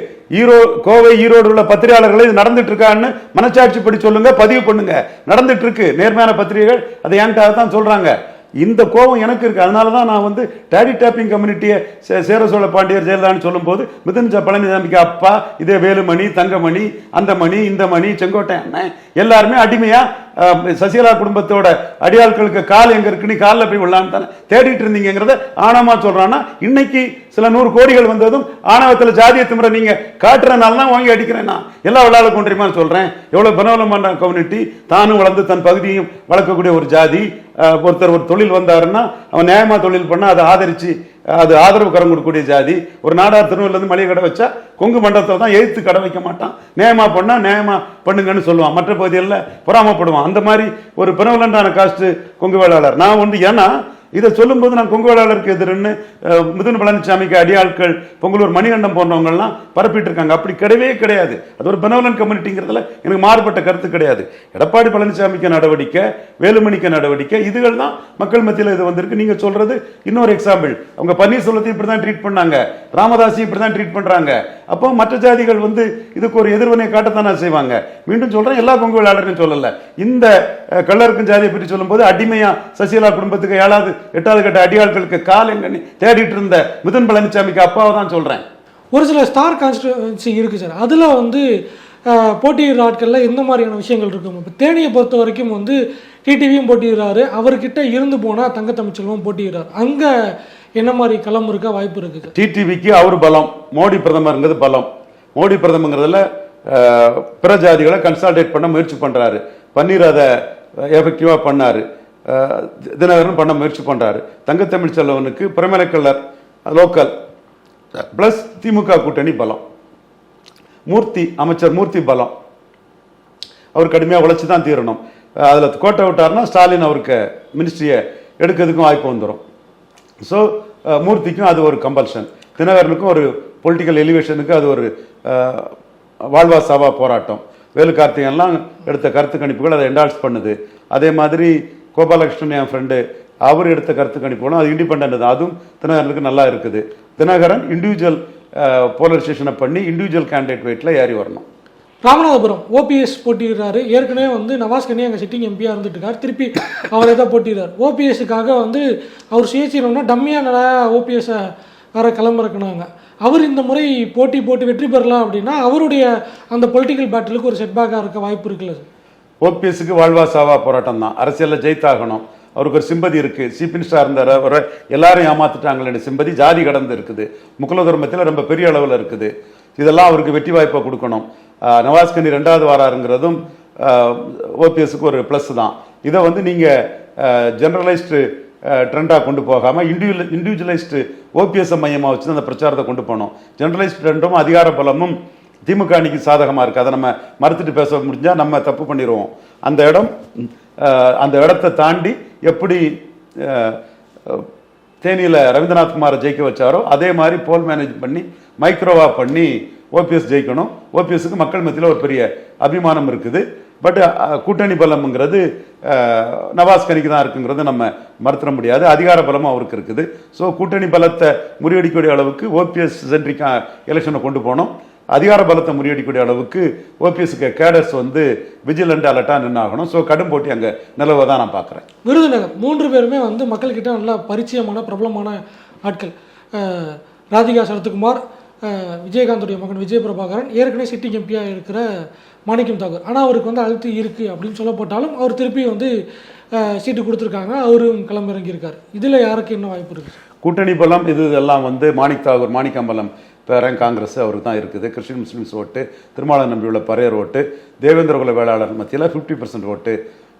கோவை ஈரோடு உள்ள பத்திரிகையாளர்கள் இது நடந்துட்டு இருக்கான்னு மனச்சாட்சி படி சொல்லுங்க, பதிவு பண்ணுங்க. நடந்துட்டு இருக்கு. நேர்மையான பத்திரிகைகள் அதை என்கிட்ட தான் சொல்றாங்க. இந்த கோபம் எனக்கு இருக்கு. அதனால தான் நான் வந்து டேடி டேப்பிங் கம்யூனிட்டியை சேர சோழ பாண்டியர் ஜெயலலிதான்னு சொல்லும்போது மிதுன் பழனிசாமிக்கு அப்பா, இதே வேலுமணி, தங்கமணி, அந்த மணி, இந்த மணி, செங்கோட்டை அண்ணன் எல்லாருமே அடிமையா சசிகலா குடும்பத்தோட அடியாட்களுக்கு கால் எங்க இருக்கு, நீ காலில் போய் விடலான்னு தானே தேடிட்டு இருந்தீங்கிறத ஆணவமா சொல்றான்னா, இன்னைக்கு சில 100 கோடிகள் வந்ததும் ஆணவத்துல ஜாதிய திமுறை நீங்க காட்டுறதுனால தான் வாங்கி அடிக்கிறேன். நான் எல்லா விளையாட கொண்டிருமா சொல்றேன். எவ்வளவு பனவலமான கம்யூனிட்டி, தானும் வளர்ந்து தன் பகுதியும் வளர்க்கக்கூடிய ஒரு ஜாதி. ஒருத்தர் ஒரு தொழில் வந்தாருன்னா அவன் நியாயமா தொழில் பண்ணா அதை ஆதரிச்சு அது ஆதரவு கரம் கொடுக்கக்கூடிய ஜாதி. ஒரு நாடார் திருநெல்வேலிருந்து மளிகை கடை வச்சா கொங்கு மண்டலத்தை தான் எதிர்த்து கடை வைக்க மாட்டான். நியாயமா பண்ணா நியாயமா பண்ணுங்கன்னு சொல்லுவான். மற்ற பகுதிகளில் பொறாமப்படுவான். அந்த மாதிரி ஒரு பெனவலண்டான காஸ்ட் கொங்கு வேளாளர். நான் வந்து ஏன்னா இதை சொல்லும்போது நான் கொங்கு வேளாளருக்கு எதிர்ன்னு மிதுன் பழனிசாமிக்கு அடியாட்கள், பொங்கலூர் மணிகண்டம் போன்றவங்கள்லாம் பரப்பிட்டு இருக்காங்க. அப்படி கிடையவே கிடையாது. அது ஒரு பெனவலன் கம்யூனிட்டிங்கிறதுல எனக்கு மாறுபட்ட கருத்து கிடையாது. எடப்பாடி பழனிசாமிக்கு நடவடிக்கை, வேலுமணிக்கு நடவடிக்கை, இதுகள் தான் மக்கள் மத்தியில் இது வந்திருக்கு. நீங்க சொல்றது இன்னொரு எக்ஸாம்பிள். அவங்க பன்னீர்செல்வத்தை இப்படி தான் ட்ரீட் பண்ணாங்க, ராமதாசி இப்படி தான் ட்ரீட் பண்றாங்க. அப்போ மற்ற ஜாதிகள் வந்து இதுக்கு ஒரு எதிர்வினை காட்டத்தானே செய்வாங்க. மீண்டும் சொல்றேன், எல்லா கொங்கு வேளாளரையும் சொல்லல. இந்த கள்ளருக்கும் ஜாதியை பற்றி சொல்லும்போது அடிமையா சசிகலா குடும்பத்துக்கு 7வது 8வது கட்ட அடியாட்களுக்கு கால் எங்கன்னு தேடிட்டு இருந்த மிதுன் பழனிசாமிக்கு அப்பாவை தான் சொல்றேன். ஒரு சில ஸ்டார் கான்ஸ்டிட்யூன்சி இருக்கு சார். அதுல வந்து போட்டியிடுற ஆட்கள்ல எந்த மாதிரியான விஷயங்கள் இருக்கும்? இப்போ தேனியை பொறுத்த வரைக்கும் வந்து டிடிவியும் போட்டியிடுறாரு, அவர்கிட்ட இருந்து போனா தங்க தமிழ்ச்செல்வம் போட்டியிடுறாரு. அங்க என்ன மாதிரி களம் இருக்க வாய்ப்பு இருக்குது? டிடிவிக்கு அவர் பலம், மோடி பிரதமருங்கிறது பலம். மோடி பிரதமங்கிறதுல பிற ஜாதிகளை கன்சால்டேட் பண்ண முயற்சி பண்றாரு. பன்னீர் அதை எஃபெக்டிவா பண்ணாரு. தினகரன் பண்ண முயற்சி பண்றாரு. தங்கத்தமிழ் செல்வனுக்கு பிரமலக்கல்லர் லோக்கல் பிளஸ் திமுக கூட்டணி பலம். அமைச்சர் மூர்த்தி பலம். அவர் கடுமையாக உழைச்சி தான் தீரணும். அதில் கோட்டை விட்டார்னா ஸ்டாலின் அவருக்கு மினிஸ்ட்ரியை எடுக்கிறதுக்கும் வாய்ப்பு வந்துடும். ஸோ மூர்த்திக்கும் அது ஒரு கம்பல்ஷன். தினகரனுக்கும் ஒரு பொலிட்டிக்கல் எலிவேஷனுக்கு அது ஒரு வாழ்வா சாவா போராட்டம். வேலு கார்த்திகன்லாம் எடுத்த கருத்து கணிப்புகள் அதை என்டால்ஸ் பண்ணுது. அதே மாதிரி கோபாலகிருஷ்ணன் என் ஃப்ரெண்டு, அவர் எடுத்த கருத்து கணிப்புகளும் அது இண்டிபெண்ட் தான். அதுவும் தினகரனுக்கு நல்லா இருக்குது. தினகரன் இண்டிவிஜுவல் போலரைசேஷனை பண்ணி இண்டிவிஜுவல் கேண்டிடேட் வெயிட்ல ஏறி வரணும். ராமநாதபுரம் ஓபிஎஸ் போட்டிடுறாரு. ஏற்கனவே வந்து நவாஸ் கனி அங்கே சிட்டிங் எம்பியாக இருந்துட்டு இருக்காரு. திருப்பி அவரை தான் போட்டிடுறாரு. ஓபிஎஸ்ஸுக்காக வந்து அவர் சுயேட்சையினோம்னா டம்மியாக நிறையா ஓபிஎஸ்ஸை வேற கிளம்பிறக்குனாங்க. அவர் இந்த முறை போட்டு வெற்றி பெறலாம் அப்படின்னா அவருடைய அந்த பொலிட்டிக்கல் பேட்டிலுக்கு ஒரு செட்பேக்காக இருக்க வாய்ப்பு இருக்குல்ல சார்? ஓபிஎஸ்க்கு வாழ்வா சாவா போராட்டம் தான். அரசியலில் ஜெயித்தாகணும். அவருக்கு ஒரு சிம்பதி இருக்கு. சீஃப் மினிஸ்டராக இருந்தார், அவரை எல்லாரும் ஏமாத்துட்டாங்களே சிம்பதி ஜாதி கடந்து இருக்குது. முகலதர்மத்தில் ரொம்ப பெரிய அளவில் இருக்குது. இதெல்லாம் அவருக்கு வெற்றி வாய்ப்பை கொடுக்கணும். நவாஸ் கனி 2வது வாராருங்கிறதும் ஓபிஎஸ்க்கு ஒரு ப்ளஸ் தான். இதை வந்து நீங்கள் ஜெனரலைஸ்டு ட்ரெண்டாக கொண்டு போகாமல் இண்டிவிஜுவலைஸ்டு ஓபிஎஸ்ஸை மையமாக வச்சு அந்த பிரச்சாரத்தை கொண்டு போகணும். ஜெனரலைஸ்டு ட்ரெண்டும் அதிகார பலமும் திமுக அணிக்கு சாதகமாக இருக்குது. அதை நம்ம மறுத்துட்டு பேச முடிஞ்சால் நம்ம தப்பு பண்ணிடுவோம். அந்த இடத்தை தாண்டி எப்படி தேனியில் ரவீந்திரநாத் குமாரை ஜெயிக்க வச்சாரோ அதே மாதிரி போல் மேனேஜ் பண்ணி மைக்ரோவா பண்ணி ஓபிஎஸ் ஜெயிக்கணும். ஓபிஎஸ்க்கு மக்கள் மத்தியில் ஒரு பெரிய அபிமானம் இருக்குது. பட் கூட்டணி பலம்ங்கிறது நவாஸ் கனிக்கு தான் இருக்குங்கிறது நம்ம மறுத்துட முடியாது. அதிகார பலமும் அவருக்கு இருக்குது. ஸோ கூட்டணி பலத்தை முறியடிக்கக்கூடிய அளவுக்கு ஓபிஎஸ் சென்ட்ரிக்கா எலெக்ஷனை கொண்டு போனோம். அதிகார பலத்தை முறியடிக்கக்கூடிய அளவுக்கு ஓபிஎஸ்க்கு கேடர்ஸ் வந்து விஜிலண்ட் அலர்ட்டாக நின்னாகணும். ஸோ கடும் போட்டி அங்கே நிலவை தான் நான் பார்க்குறேன். விருதுநகர் 3 பேருமே வந்து மக்கள்கிட்ட நல்லா பரிச்சயமான பிரபலமான ஆட்கள். ராதிகா சரத்குமார், விஜயகாந்துடைய மகன் விஜய் பிரபாகரன், ஏற்கனவே சிட்டிங் எம்பியாக இருக்கிற மாணிக்கம் தாக்கூர். ஆனால் அவருக்கு வந்து அழுத்தி இருக்குது அப்படின்னு சொல்லப்பட்டாலும் அவர் திருப்பி வந்து சீட்டு கொடுத்துருக்காங்க. அவரும் களமிறங்கியிருக்காரு. இதில் யாருக்கு என்ன வாய்ப்பு இருக்குது? கூட்டணி பலம் இது எல்லாம் வந்து மாணிக்கம்பலம் பேரன் காங்கிரஸ் அவருக்கு தான் இருக்குது. கிறிஸ்டின் முஸ்லீம்ஸ் ஓட்டு, திருமாவளவன் நம்பியுள்ள பரையர் ஓட்டு, தேவேந்திரகுல வேளாளர் மத்தியில் 50% ஓட்டு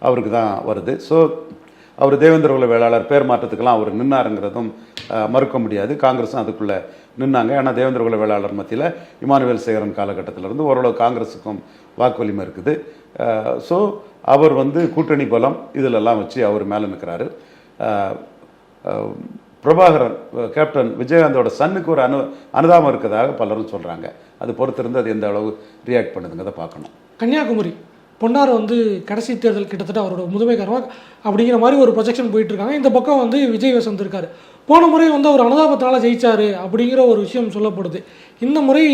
அவருக்கு தான் வருது. ஸோ அவர் தேவேந்திரகுல வேளாளர் பேர் மாற்றத்துக்கெல்லாம் அவர் நின்னாருங்கிறதும் மறுக்க முடியாது. காங்கிரஸும் அதுக்குள்ளே நின்னாங்க. ஆனால் தேவேந்திர குல வேளாளர் மத்தியில் இமானுவேல் சேகரன் காலகட்டத்திலிருந்து ஓரளவு காங்கிரஸுக்கும் வாக்கு வலிமை இருக்குது. ஸோ அவர் வந்து கூட்டணி பலம் இதிலெல்லாம் வச்சு அவர் மேலே நிற்கிறாரு. பிரபாகரன் கேப்டன் விஜயகாந்தோட சன்னுக்கு ஒரு அனுதாபம் இருக்கிறதாக பலரும் சொல்கிறாங்க. அது பொறுத்திருந்து அது எந்த அளவு ரியாக்ட் பண்ணுதுங்கிறத பார்க்கணும். கன்னியாகுமரி பொன்னார் வந்து கடைசி தேர்தல் கிட்டத்தட்ட அவரோட முதுமை காரணமாக அப்படிங்கிற மாதிரி ஒரு ப்ரொஜெக்ஷன் போயிட்டு இருக்காங்க. இந்த பக்கம் வந்து விஜய் வசந்த் இருக்காரு. போன முறை வந்து அவர் அனுதாபத்தால் ஜெயிச்சாரு அப்படிங்கிற ஒரு விஷயம் சொல்லப்படுது. இந்த முறை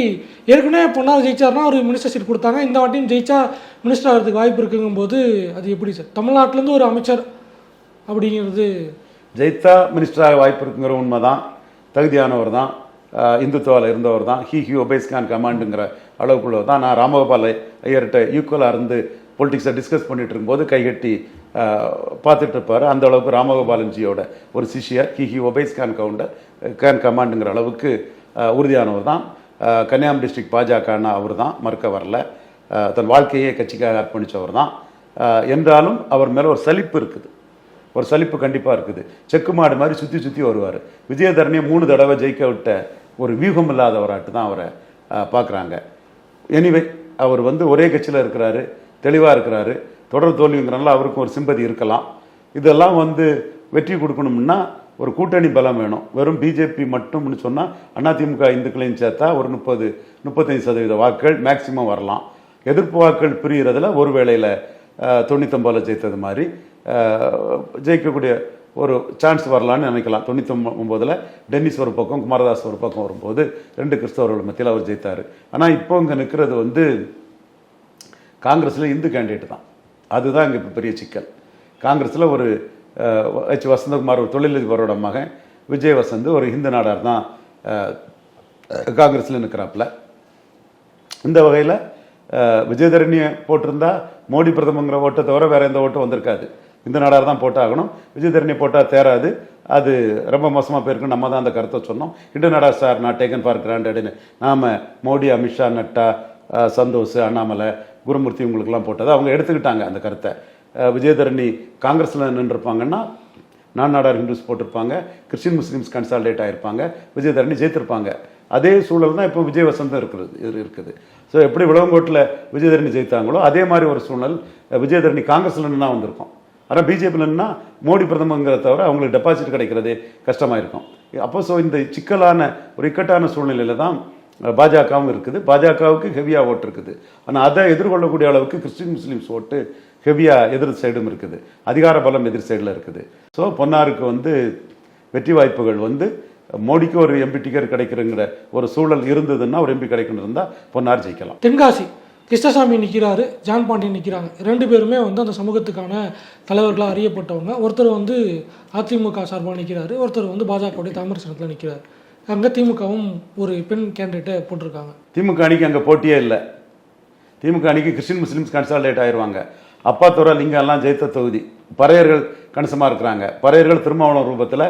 ஏற்கனவே பொன்னார் ஜெயிச்சாருன்னா ஒரு மினிஸ்டர் சீட் கொடுத்தாங்க. இந்த வாட்டியும் ஜெயிச்சா மினிஸ்டர் ஆகிறதுக்கு வாய்ப்பு இருக்குங்கும்போது அது எப்படி சார்? தமிழ்நாட்டிலேருந்து ஒரு அமைச்சர் அப்படிங்கிறது ஜெயித்தா மினிஸ்டராக வாய்ப்பு இருக்குங்கிற உண்மை தான். தகுதியானவர் தான், இந்துத்துவாவில் இருந்தவர் தான், ஹி ஒபேஸ் கான் கமாண்டுங்கிற அளவுக்குள்ளவர் தான். நான் ராமகோபால் ஐயர்கிட்ட ஈக்குவலாக இருந்து பொலிட்டிக்ஸை டிஸ்கஸ் பண்ணிட்டு இருக்கும்போது கைகட்டி பார்த்துட்டு இருப்பார். அந்த அளவுக்கு ராமகோபாலன்ஜியோட ஒரு சிஷியர், ஹி ஒபேஸ் கான் கமாண்டுங்கிற அளவுக்கு உறுதியானவர் தான். கன்னியாகுமரி டிஸ்ட்ரிக்ட் பாஜகன்னா அவர் தான், மறுக்க வரல. தன் வாழ்க்கையே கட்சிக்காக அர்ப்பணித்தவர் தான். என்றாலும் அவர் மேலே ஒரு சலிப்பு இருக்குது, ஒரு சலிப்பு கண்டிப்பாக இருக்குது. செக்கு மாடு மாதிரி சுற்றி சுற்றி வருவார். விஜயதரணியை 3 தடவை ஜெயிக்க விட்ட ஒரு வியூகம் இல்லாதவராட்டு தான் அவரை பார்க்குறாங்க. எனிவே அவர் வந்து ஒரே கட்சியில் இருக்கிறாரு, தெளிவாக இருக்கிறாரு. தொடர் தோல்விங்கிறனால அவருக்கும் ஒரு சிம்பதி இருக்கலாம். இதெல்லாம் வந்து வெற்றி கொடுக்கணும்னா ஒரு கூட்டணி பலம் வேணும். வெறும் பிஜேபி மட்டும்னு சொன்னால் அதிமுக இந்துக்களையும் சேர்த்தா ஒரு 30-35% வாக்குகள் மேக்சிமம் வரலாம். எதிர்ப்பு வாக்குகள் பிரிகிறதுல ஒரு வேளையில் 99 ஜெயித்தது மாதிரி ஜெயிக்கக்கூடிய ஒரு சான்ஸ் வரலான்னு நினைக்கலாம். 99 டென்னிஸ் ஒரு பக்கம், குமாரதாஸ் ஒரு பக்கம் வரும்போது 2 கிறிஸ்தவர்கள் மத்தியில் அவர் ஜெயித்தார். ஆனால் இப்போ இங்கே நிற்கிறது வந்து காங்கிரஸில் இந்து கேண்டிடேட் தான். அதுதான் இங்கே இப்போ பெரிய சிக்கல். காங்கிரஸில் ஒரு வசந்தகுமார் ஒரு தொழிலதிபரோட மகன் விஜய் வசந்த் ஒரு ஹிந்து நாடார் தான் காங்கிரஸில் நிற்கிறாப்புல. இந்த வகையில் விஜயதரணியை போட்டிருந்தா மோடி பிரதமங்கிற ஓட்டை தவிர வேற எந்த ஓட்டும் வந்திருக்காது. இந்த நாடார் தான் போட்டாகணும். விஜயதரணி போட்டால் தேராது, அது ரொம்ப மோசமாக போயிருக்குன்னு நம்ம தான் அந்த கருத்தை சொன்னோம். Hindu Nadar sir not taken for கிராண்டட்னு நாம் மோடி, அமித்ஷா, நட்டா, சந்தோஷ், அண்ணாமலை, குருமூர்த்தி இவங்களுக்கெல்லாம் போட்டது அவங்க எடுத்துக்கிட்டாங்க அந்த கருத்தை. விஜயதரணி காங்கிரஸில் நின்றுருப்பாங்கன்னா நான் நாடார் ஹிந்துஸ் போட்டிருப்பாங்க, கிறிஸ்டின் முஸ்லீம்ஸ் கன்சால்டேட் ஆகிருப்பாங்க, விஜயதரணி ஜெயித்திருப்பாங்க. அதே சூழல் தான் இப்போ விஜய் வசந்தம் இருக்குது. ஸோ எப்படி விளவங்கோட்டில் விஜயதரணி ஜெயித்தாங்களோ அதே மாதிரி ஒரு சூழல் விஜயதரணி காங்கிரஸில் நின்னா வந்திருக்கும். ஆனால் பிஜேபியில்னா மோடி பிரதமங்கிறத தவிர அவங்களுக்கு டெபாசிட் கிடைக்கிறதே கஷ்டமாக இருக்கும். அப்போ ஸோ இந்த சிக்கலான ஒரு இக்கட்டான சூழ்நிலையில் தான் பாஜகவும் இருக்குது. பாஜகவுக்கு ஹெவியாக ஓட்டு இருக்குது. ஆனால் அதை எதிர்கொள்ளக்கூடிய அளவுக்கு கிறிஸ்டின் முஸ்லீம்ஸ் ஓட்டு ஹெவியாக எதிர் சைடும் இருக்குது. அதிகார பலம் எதிர் சைடில் இருக்குது. ஸோ பொன்னாருக்கு வந்து வெற்றி வாய்ப்புகள் வந்து மோடிக்கு ஒரு எம்பி டிக்கெட் கிடைக்கிறங்கிற ஒரு சூழல் இருந்ததுன்னா, ஒரு எம்பி கிடைக்கணும் இருந்தால் பொன்னார் ஜெயிக்கலாம். தென்காசி கிருஷ்ணசாமி நிற்கிறாரு, ஜான் பாண்டியன் நிற்கிறாங்க. 2 பேருமே வந்து அந்த சமூகத்துக்கான தலைவர்களாக அறியப்பட்டவங்க. ஒருத்தர் வந்து அதிமுக சார்பாக நிற்கிறாரு, ஒருத்தர் வந்து பாஜகவுடைய தாமரசனத்தில் நிற்கிறார். அங்கே திமுகவும் ஒரு பெண் கேண்டிடேட்டை போட்டிருக்காங்க. திமுக அணிக்கு அங்கே போட்டியே இல்லை. திமுக அணிக்கு கிறிஸ்டின் முஸ்லீம்ஸ் கன்சால்டேட் ஆயிடுவாங்க. அப்பா துறை லிங்கெல்லாம் ஜெயித்த தொகுதி. பறையர்கள் கணிசமாக இருக்கிறாங்க. பறையர்கள் திருமாவளவன் ரூபத்தில்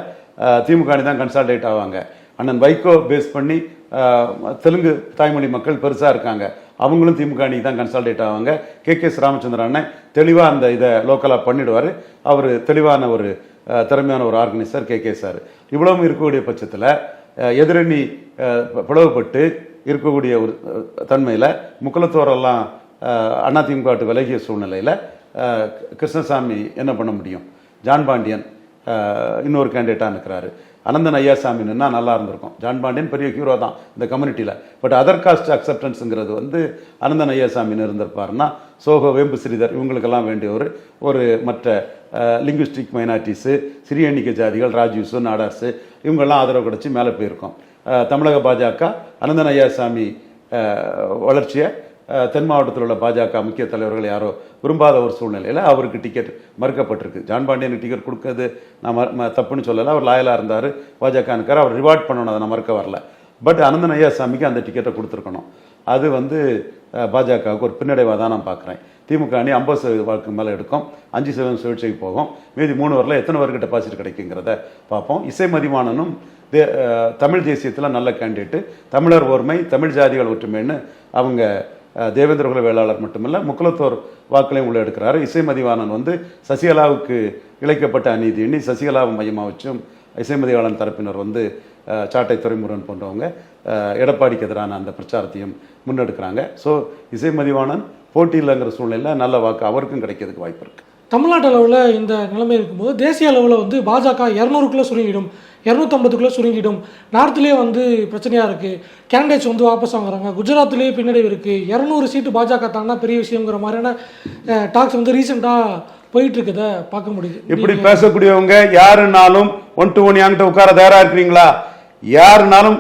திமுக அணி தான் கன்சால்டேட் ஆவாங்க. அண்ணன் வைகோ பேஸ் பண்ணி தெலுங்கு தாய்மொழி மக்கள் பெருசாக இருக்காங்க, அவங்களும் திமுக அணிக்கு தான் கன்சால்டேட் ஆவாங்க. கே.எஸ். ராமச்சந்திரன் அண்ணன் தெளிவாக அந்த இதை லோக்கலாக பண்ணிடுவார். அவர் தெளிவான ஒரு திறமையான ஒரு ஆர்கனைசர் கே சார். இவ்வளவும் இருக்கக்கூடிய பட்சத்தில் எதிரணி பிளவுபட்டு இருக்கக்கூடிய ஒரு தன்மையில் முக்குலத்தோரெல்லாம் அதிமுக விலகிய சூழ்நிலையில் கிருஷ்ணசாமி என்ன பண்ண முடியும்? ஜான் பாண்டியன் இன்னொரு கேண்டிடேட்டாக இருக்கிறாரு. அனந்தன் ஐயாசாமி நின்னா நல்லா இருந்திருக்கும். ஜான் பாண்டியன் பெரிய ஹீரோ தான் இந்த கம்யூனிட்டியில். பட் அதர் காஸ்ட் அக்செப்டன்ஸுங்கிறது வந்து அனந்தன் ஐயாசாமின்னு இருந்திருப்பாருன்னா சோகோ, வேம்பு ஸ்ரீதர் இவங்களுக்கெல்லாம் வேண்டிய ஒரு மற்ற லிங்குவிஸ்டிக் மைனாரிட்டிஸு, சிறிய எண்ணிக்கை ஜாதிகள், ராஜ்யூஸு, நாடார்ஸு இவங்கெல்லாம் ஆதரவு கிடச்சி மேலே போயிருக்கோம். தமிழக பாஜக அனந்தன் ஐயாசாமி வளர்ச்சியை தென் மாவட்டத்தில் உள்ள பாஜக முக்கிய தலைவர்கள் யாரோ விரும்பாத ஒரு சூழ்நிலையில் அவருக்கு டிக்கெட் மறுக்கப்பட்டிருக்கு. ஜான் பாண்டியனுக்கு டிக்கெட் கொடுக்கறது நான் தப்புன்னு சொல்லலை. அவர் லாயலாக இருந்தார், பாஜக இருக்கார், அவர் ரிவார்ட் பண்ணணும், அதை நான் மறுக்க வரல. பட் அனந்தன் ஐயாசாமிக்கு அந்த டிக்கெட்டை கொடுத்துருக்கணும். அது வந்து பாஜகவுக்கு ஒரு பின்னடைவாக தான் நான் பார்க்குறேன். திமுக அணி 50% வாக்கு மேலே எடுக்கும், 5% சுழற்சிக்கு போகும். மீதி 3 வரல எத்தனை பேருக்கு டெபாசிட் கிடைக்குங்கிறத பார்ப்போம். இசை மதிவாணனும் தமிழ் தேசியத்தில் நல்ல கேண்டிடேட்டு. தமிழர் ஒருமை, தமிழ் ஜாதிகள் ஒற்றுமைன்னு அவங்க தேவேந்திர குல வேளாளர் மட்டுமல்ல முக்குலத்தோர் வாக்குலையும் உள்ள எடுக்கிறாரு. இசை மதிவாணன் வந்து சசிகலாவுக்கு இழைக்கப்பட்ட அநீதி எண்ணி சசிகலாவை மையமாக வச்சும் இசை மதிவாளன் தரப்பினர் வந்து சாட்டை துரைமுருகன் போன்றவங்க எடப்பாடிக்கு எதிரான அந்த பிரச்சாரத்தையும் முன்னெடுக்கிறாங்க. ஸோ இசை மதிவாணன் போட்டியில்ங்கிற சூழ்நிலையில் நல்ல வாக்கு அவருக்கும் கிடைக்கிறதுக்கு வாய்ப்பு இருக்குது. தமிழ்நாட்டு அளவில் இந்த நிலைமை இருக்கும்போது தேசிய அளவில் வந்து பாஜக 200க்குள்ளே சுருங்கிடும், 250க்குள்ளே சுருங்கிடும். நார்த்லேயே வந்து பிரச்சனையாக இருக்குது, கேண்டிடேட்ஸ் வந்து வாபஸ் வாங்குறாங்க, குஜராத்லேயே பின்னடைவு இருக்குது, 200 சீட்டு பாஜக தாண்டா பெரிய விஷயங்கிற மாதிரியான டாக்ஸ் வந்து ரீசெண்டாக போயிட்டு இருக்கதை பார்க்க முடியுது. இப்படி பேசக்கூடியவங்க யாருனாலும் 1 to 1 என்கிட்ட உட்கார தயாராக இருக்கிறீங்களா? யாருனாலும்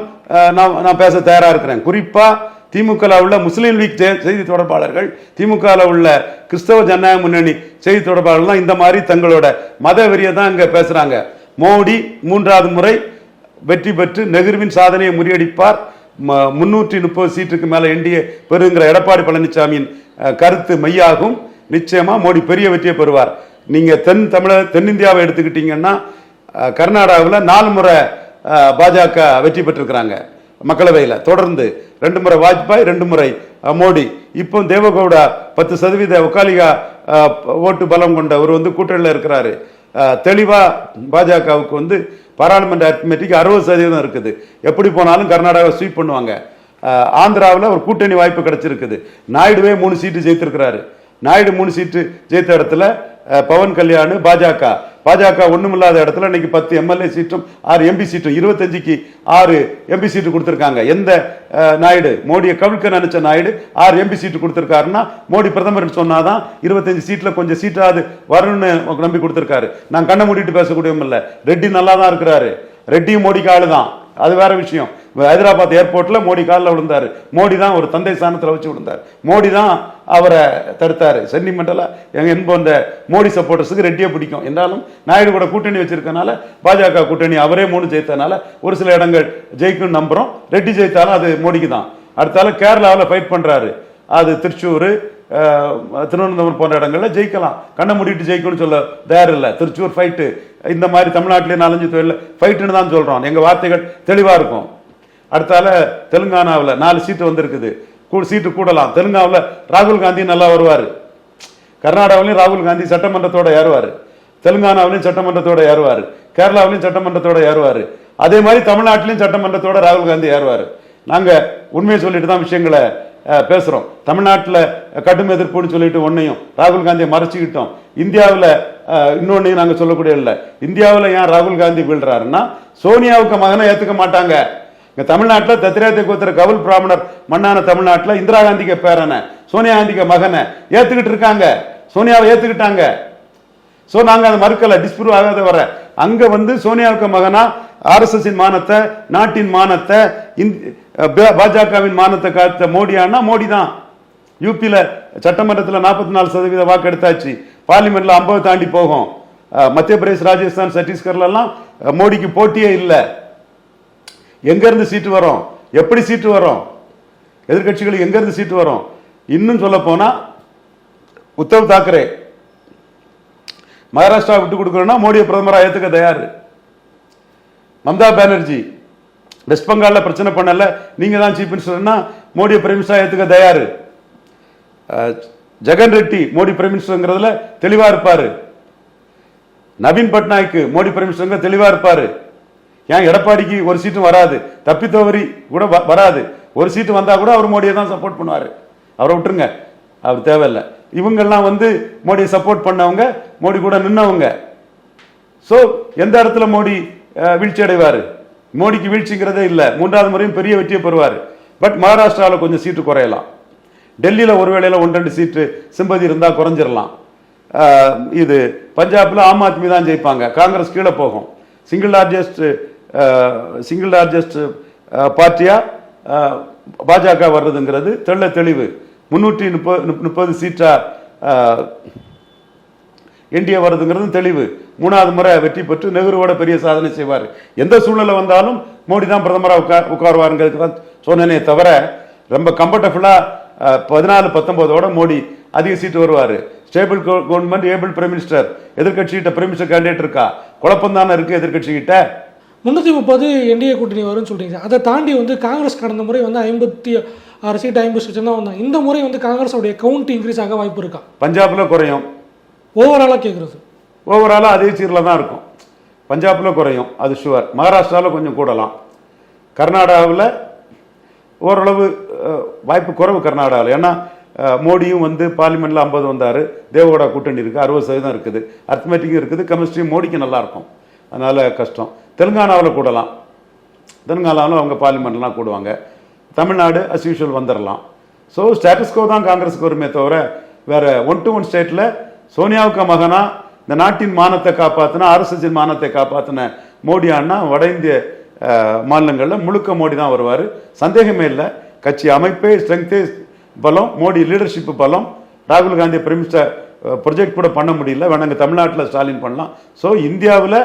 நான் பேச தயாராக இருக்கிறேன். குறிப்பாக திமுகவில் உள்ள முஸ்லீம் லீக் செய்தி தொடர்பாளர்கள், திமுகவில் உள்ள கிறிஸ்தவ ஜனநாயக முன்னணி செய்தி தொடர்பாளர்கள் இந்த மாதிரி தங்களோட மத வெறியை தான் இங்கே பேசுகிறாங்க. மோடி 3வது முறை வெற்றி பெற்று நெஹ்ருவின் சாதனையை முறியடிப்பார், 330 சீட்டுக்கு மேலே என்டிஏ பெறுங்கிற எடப்பாடி பழனிசாமியின் கருத்து மையாகும். நிச்சயமா மோடி பெரிய வெற்றியை பெறுவார். நீங்க தென்னிந்தியாவை எடுத்துக்கிட்டீங்கன்னா கர்நாடகாவில் 4 முறை பாஜக வெற்றி பெற்றிருக்கிறாங்க மக்களவையில். தொடர்ந்து 2 முறை வாஜ்பாய், 2 முறை மோடி. இப்போ தேவகவுடா 10% ஒக்காலிகா ஓட்டு பலம் கொண்ட ஒரு வந்து கூட்டணியில் இருக்கிறாரு. தெளிவா பாஜகவுக்கு வந்து பாராளுமன்ற அரித்மெட்டிக் 60% இருக்குது. எப்படி போனாலும் கர்நாடகாவை ஸ்வீப் பண்ணுவாங்க. ஆந்திராவில் ஒரு கூட்டணி வாய்ப்பு கிடைச்சிருக்குது. நாயுடுவே 3 சீட்டு ஜெயித்திருக்கிறாரு. நாயுடு 3 சீட்டு ஜெயித்த இடத்துல பவன் கல்யாண் பாஜக ஒண்ணுமில்லாத இடத்துல இன்னைக்கு 10 எம்எல்ஏ சீட்டும் 6 எம்பி சீட்டும் 25க்கு 6 எம்பி சீட்டு கொடுத்திருக்காங்க. எந்த நாயுடு மோடியை கவிழ்க்க நினைச்ச நாயுடு 6 எம்பி சீட்டு கொடுத்திருக்காருன்னா மோடி பிரதமர் சொன்னாதான் 25 சீட்ல கொஞ்சம் சீட்டாவது வரும்னு நம்பி கொடுத்திருக்காரு. நான் கண்ணை மூடிட்டு பேசக்கூடியவும் இல்லை. ரெட்டி நல்லா தான் இருக்கிறாரு. ரெட்டியும் மோடிக்கு ஆளுதான், அது வேற விஷயம். ஹைதராபாத் ஏர்போர்ட்ல மோடி காலில் விழுந்தாரு. மோடி தான் ஒரு தந்தை ஸ்தானத்தில் வச்சு விழுந்தார். மோடி தான் அவரை தடுத்தாரு. சென்டிமெண்டலா என்போன்ற மோடி சப்போர்ட்டர்ஸுக்கு ரெட்டியே பிடிக்கும். என்றாலும் நாயுடு கூட கூட்டணி வச்சிருக்கனால பாஜக கூட்டணி அவரே 3 ஜெயித்தனால ஒரு சில இடங்கள் ஜெயிக்கும் நம்புறோம். ரெட்டி ஜெயித்தாலும் அது மோடிக்கு தான். அடுத்தால கேரளாவில் ஃபைட் பண்றாரு. அது திருச்சூர், திருவனந்தபுரம் போன்ற இடங்கள்ல ஜெயிக்கலாம். கண்ணை மூடிட்டு ஜெயிக்கணும்னு சொல்ல தயார் இல்லை. திருச்சூர் ஃபைட்டு, இந்த மாதிரி தமிழ்நாட்டிலே 4-5 தொழில் ஃபைட்டுன்னு தான் சொல்றோம். எங்க வார்த்தைகள் தெளிவா இருக்கும். அடுத்தால தெலுங்கானாவில் 4 சீட்டு வந்திருக்குது. சீட்டு கூடலாம். தெலுங்கானாவில் ராகுல் காந்தி நல்லா வருவார். கர்நாடகாவிலையும் ராகுல் காந்தி சட்டமன்றத்தோட ஏறுவார். தெலுங்கானாவிலையும் சட்டமன்றத்தோட ஏறுவார். கேரளாவிலையும் சட்டமன்றத்தோட ஏறுவார். அதே மாதிரி தமிழ்நாட்டிலையும் சட்டமன்றத்தோட ராகுல் காந்தி ஏறுவார். நாங்க உண்மையை சொல்லிட்டு தான் விஷயங்களை பேசுறோம். தமிழ்நாட்டில் கடும் எதிர்ப்புன்னு சொல்லிட்டு ஒன்னையும் ராகுல் காந்தியை மறைச்சிக்கிட்டோம். இந்தியாவில் இன்னொன்னையும் நாங்கள் சொல்லக்கூடிய இல்லை. இந்தியாவில் ஏன் ராகுல் காந்தி வீழ்றாருன்னா சோனியாவுக்கு மகனை ஏற்றுக்க மாட்டாங்க. இங்க தமிழ்நாட்டில் தத்திரேத்தை கோத்திர கவுல் பிராமணர் மண்ணான தமிழ்நாட்டில் இந்திரா காந்திக்கு பேரனை சோனியா காந்திக்கு மகனை ஏத்துக்கிட்டு இருக்காங்க. சோனியாவை ஏத்துக்கிட்டாங்க. சோ நாங்க அதை மறுக்கல, டிஸ்ப்ரூவ் ஆகாத வர. அங்க வந்து சோனியாவுக்கு மகனா RSS மானத்தை, நாட்டின் மானத்தை, பாஜகவின் மானத்தை காத்த மோடியானா மோடி தான். யூபியில சட்டமன்றத்தில் 44% வாக்கு எடுத்தாச்சு. பார்லிமெண்ட்ல 50 தாண்டி போகும். மத்திய பிரதேஷ், ராஜஸ்தான், சத்தீஸ்கர்ல எல்லாம் மோடிக்கு போட்டியே இல்லை. எங்க இருந்து சீட்டு வரும்? எப்படி சீட்டு வரும்? எதிர்கட்சிகளுக்கு எங்க இருந்து சீட்டு வரும்? இன்னும் சொல்ல போனா உத்தவ் தாக்கரே மகாராஷ்டிரா விட்டு கொடுக்கணும்னா மோடியை பிரதமராக ஏத்துக்க தயார். மம்தா பானர்ஜி வெஸ்ட் பெங்கால்ல பிரச்சனை பண்ணல, நீங்க தான் சீஃப் மினிஸ்டர்னா மோடியை பிரைம் மினிஸ்டரா ஏத்துக்க தயார். ஜெகன் ரெட்டி மோடி பிரைம் மினிஸ்டர்ங்கிறதுல தெளிவா இருப்பாரு. நவீன் பட்நாயக் மோடி பிரைம் மினிஸ்டர் தெளிவா இருப்பாரு. ஏன் எடப்பாடிக்கு ஒரு சீட்டும் வராது, தப்பித்தவரி கூட வராது. ஒரு சீட்டு வந்தா கூட அவர் மோடியை தான் சப்போர்ட் பண்ணுவாரு. அவரை விட்டுருங்க, அவர் தேவையில்லை. இவங்கெல்லாம் வந்து மோடியை சப்போர்ட் பண்ணவங்க, மோடி கூட நின்னவங்க. சோ எந்த இடத்துல மோடி வீழ்ச்சி அடைவாரு? மோடிக்கு வீழ்ச்சிங்கிறதே இல்லை. 3வது முறையும் பெரிய வெற்றியை பெறுவார். பட் மகாராஷ்டிராவில் கொஞ்சம் சீட்டு குறையலாம். டெல்லியில் ஒருவேளையில் 1-2 சீட்டு சிம்பதி இருந்தா குறைஞ்சிடலாம். இது பஞ்சாப்ல ஆம் ஆத்மி தான் ஜெயிப்பாங்க, காங்கிரஸ் கீழே போகும். சிங்கிள் லார்ஜஸ்ட் பார்ட்டியா பாஜக வர்றதுங்கிறது தெளிவு. 330 சீட்டா என்டிஏ வருதுங்கிறது தெளிவு. 3வது முறை வெற்றி பெற்று நெஹ்ருவோட பெரிய சாதனை செய்வார். எந்த சூழ்நிலை வந்தாலும் மோடி தான் பிரதமராக உட்காருவாருங்கிறது தான் சொன்னனே தவிர ரொம்ப கம்ஃபர்டபுளா 14-19 மோடி அதிக சீட்டு வருவாரு. Stable government, able prime minister. எதிர்கட்சி கிட்ட பிரைம் மினிஸ்டர் கேண்டிடேட் இருக்கா? குழப்பம் தானே இருக்கு எதிர்கட்சி கிட்ட. 330 என்டிஏ கூட்டணி வரும்னு சொல்றீங்க. அதை தாண்டி வந்து காங்கிரஸ் கடந்த முறை வந்து 56 சீட் 50 சீட் தான் வந்தாங்க. இந்த முறை வந்து காங்கிரஸோடைய கவுண்ட் இன்க்ரீஸ் ஆக வாய்ப்பு இருக்கா? பஞ்சாப்ல குறையும். ஓவராலா கேட்குறது, ஓவராலா அதே சீரில் தான் இருக்கும். பஞ்சாப்ல குறையும், அது ஷுவர். மகாராஷ்டிராவில் கொஞ்சம் கூடலாம். கர்நாடகாவில் ஓரளவு வாய்ப்பு குறைவு கர்நாடகாவில். ஏன்னா மோடியும் வந்து பார்லிமெண்ட்டில் 50 வந்தார், தேவகவுடா கூட்டணி இருக்குது, 60% இருக்குது, அர்த்மெட்டிக்கும் இருக்குது, கெமிஸ்ட்ரியும் மோடிக்கு நல்லாயிருக்கும், அதனால் கஷ்டம். தெலுங்கானாவில் கூடலாம், தெலுங்கானாவில் அவங்க பார்லிமெண்ட்லாம் கூடுவாங்க. தமிழ்நாடு அஸ் யூஷுவல் வந்துடலாம். ஸோ ஸ்டேட்டஸ்கோ தான் காங்கிரஸுக்கு வருமே தவிர வேற 1 to 1 ஸ்டேட்டில் சோனியாவுக்கு மகனா இந்த நாட்டின் மானத்தை காப்பாற்றின, RSSின் மானத்தை காப்பாற்றின மோடி அண்ணா வட இந்திய மாநிலங்களில் முழுக்க மோடி தான் வருவார், சந்தேகமே இல்லை. கட்சி அமைப்பே ஸ்ட்ரென்த்தே பலம், மோடி லீடர்ஷிப் பலம். ராகுல் காந்தி பிரைம் மினிஸ்டர் ப்ரொஜெக்ட் கூட பண்ண முடியல, வேணாங்க தமிழ்நாட்டில் ஸ்டாலின் பண்ணலாம். ஸோ இந்தியாவில்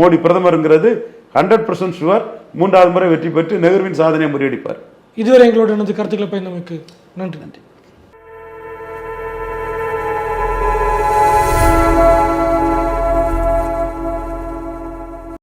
மோடி பிரதமருங்கிறது 100% ஷுவர். 3வது முறை வெற்றி பெற்று நெஹ்ருவின் சாதனையை முறியடிப்பார். இதுவரை எங்களோட எனது கருத்துக்களை பயந்தமைக்கு நன்றி.